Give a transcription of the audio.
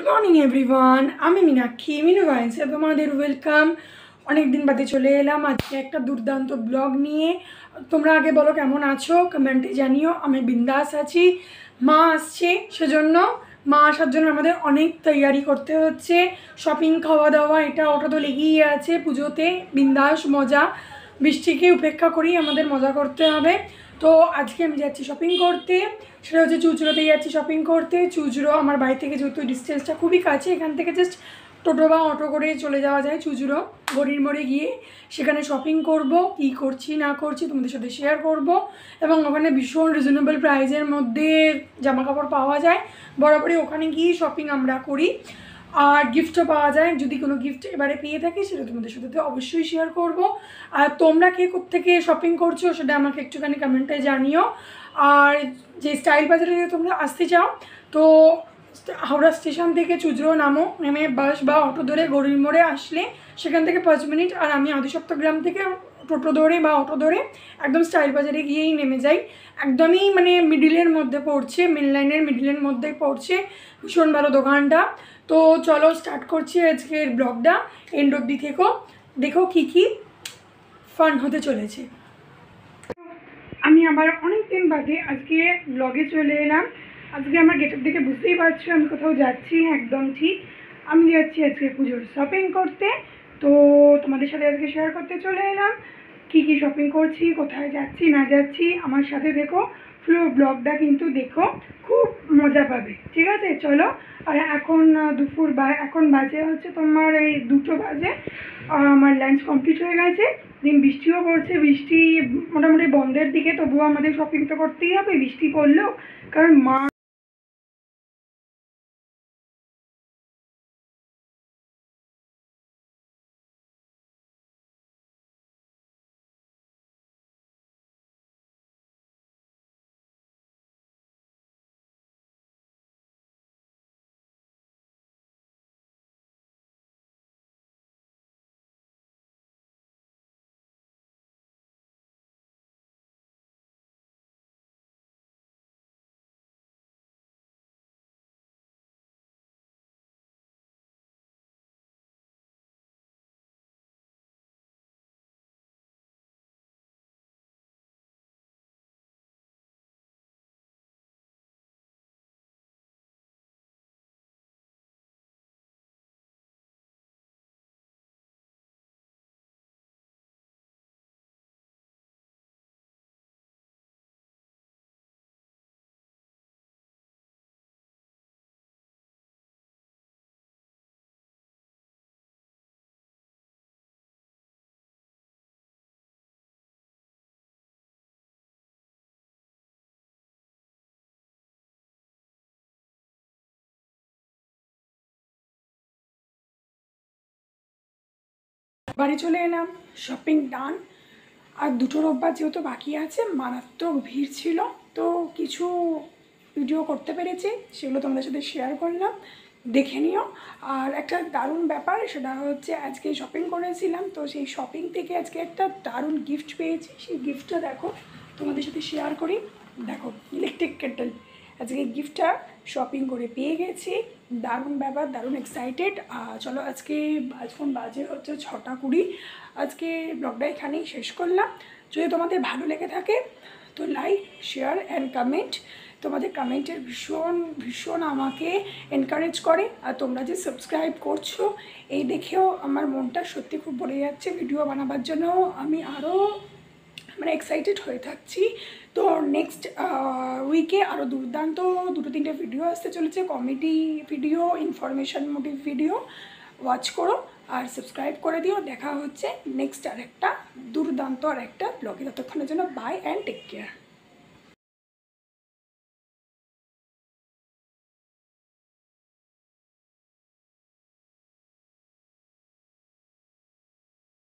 Morning everyone, আমি মীনাক্ষী মিনু ভাইন্সে তোমাদের welcome. অনেক দিন বাদে চলে এলাম আজকে একটা দুর্দান্ত ব্লগ নিয়ে। তোমরা আগে বলো কেমন আছো, কমেন্টে জানিও। আমি বিন্দাস আছি। মা আসছে, সেজন্য মা আসার জন্য আমাদের অনেক তৈয়ারি করতে হচ্ছে। শপিং, খাওয়া দাওয়া, এটা ওটা তো লেগেই আছে। পুজোতে বিন্দাস মজা, বৃষ্টিকে উপেক্ষা করেই আমাদের মজা করতে হবে। তো আজকে আমি যাচ্ছি শপিং করতে, সেটা হচ্ছে চুঁচুড়োতে যাচ্ছি শপিং করতে। চুঁচুড়ো আমার বাড়ি থেকে যেহেতু ডিস্টেন্সটা খুবই কাছে, এখান থেকে জাস্ট টোটো বা অটো করে চলে যাওয়া যায় চুঁচুড়ো। গড়ির মোড়ে গিয়ে সেখানে শপিং করব, কী করছি না করছি তোমাদের সাথে শেয়ার করব। এবং ওখানে ভীষণ রিজনেবল প্রাইসের মধ্যে জামা কাপড় পাওয়া যায়। বরাবরই ওখানে গিয়ে শপিং আমরা করি। আর গিফটও পাওয়া যায়, যদি কোনো গিফট এবারে পেয়ে থাকি সেটা তোমাদের সাথে তো অবশ্যই শেয়ার করব। আর তোমরা কে কোত্থেকে শপিং করছো সেটা আমাকে একটুখানি কমেন্টে জানিও। আর যে স্টাইল বাজারে যদি তোমরা আসতে চাও, তো হাওড়া স্টেশন থেকে চুঁচুড়ো নামো, নেমে বাস বা অটো ধরে গড়ির মোড়ে আসলে সেখান থেকে 5 মিনিট। আর আমি আদিসপ্তগ্রাম থেকে টোটো ধরে বা অটো ধরে একদম স্টাইল বাজারে গিয়েই নেমে যাই। একদমই মানে মিডিলের মধ্যে পড়ছে, মেন লাইনের মিডিলের মধ্যেই পড়ছে। ভীষণ ভালো দোকানটা। তো চলো স্টার্ট করছি আজকের ব্লগটা। এন্ড অবধি থেকো, দেখো কী কী ফান হতে চলেছে। আমি আবার অনেক দিন বাদে আজকে ব্লগে চলে এলাম। আজকে আমার গেটের দিকে বুঝতেই পারছো আমি কোথাও যাচ্ছি, একদম ঠিক। আমি যাচ্ছি আজকে পুজোর শপিং করতে। তো তোমাদের সাথে আজকে শেয়ার করতে চলে এলাম কী কী শপিং করছি, কোথায় যাচ্ছি না যাচ্ছি। আমার সাথে দেখো, পুরো ব্লগটা কিন্তু দেখো, খুব মজা পাবে, ঠিক আছে? চলো। আর এখন দুপুর এখন বাজে হচ্ছে তোমার এই 2টো বাজে। আমার লাঞ্চ কমপ্লিট হয়ে গেছে। দিন বৃষ্টিও পড়ছে, বৃষ্টি মোটামুটি বন্ধের দিকে, তবুও আমাদের শপিং তো করতেই হবে বৃষ্টি পড়লেও, কারণ মা বাড়ি চলে এলাম, শপিং ডান। আর 2টো রোববার যেহেতু বাকি আছে, মারাত্মক ভিড় ছিল, তো কিছু ভিডিও করতে পেরেছি, সেগুলো তোমাদের সাথে শেয়ার করলাম, দেখে নিও। আর একটা দারুণ ব্যাপার, সেটা হচ্ছে আজকে শপিং করেছিলাম, তো সেই শপিং থেকে আজকে একটা দারুণ গিফট পেয়েছি। সেই গিফটটা দেখো, তোমাদের সাথে শেয়ার করি। দেখো, ইলেকট্রিক কেটল আজকে গিফটটা শপিং করে পেয়ে গেছি। দারুণ ব্যাপার, দারুণ এক্সাইটেড। চলো আজকে এখন বাজে হচ্ছে 6টা 20। আজকে ব্লগটা এখানেই শেষ করলাম। যদি তোমাদের ভালো লেগে থাকে তো লাইক, শেয়ার অ্যান্ড কমেন্ট। তোমাদের কমেন্টের ভীষণ ভীষণ আমাকে এনকারেজ করে। আর তোমরা যে সাবস্ক্রাইব করছো, এই দেখেও আমার মনটা সত্যি খুব ভরে যাচ্ছে। ভিডিও বানাবার জন্য আমি আরও মানে এক্সাইটেড হয়ে থাকছি। তো নেক্সট উইকে আরও দুর্দান্ত 2-3টে ভিডিও আসতে চলেছে, comedy video, information motive video. Watch করো আর সাবস্ক্রাইব করে দিও। দেখা হচ্ছে নেক্সট আরেকটা দুর্দান্ত আরেকটা ব্লগে। ততক্ষণের জন্য বাই অ্যান্ড টেক কেয়ার।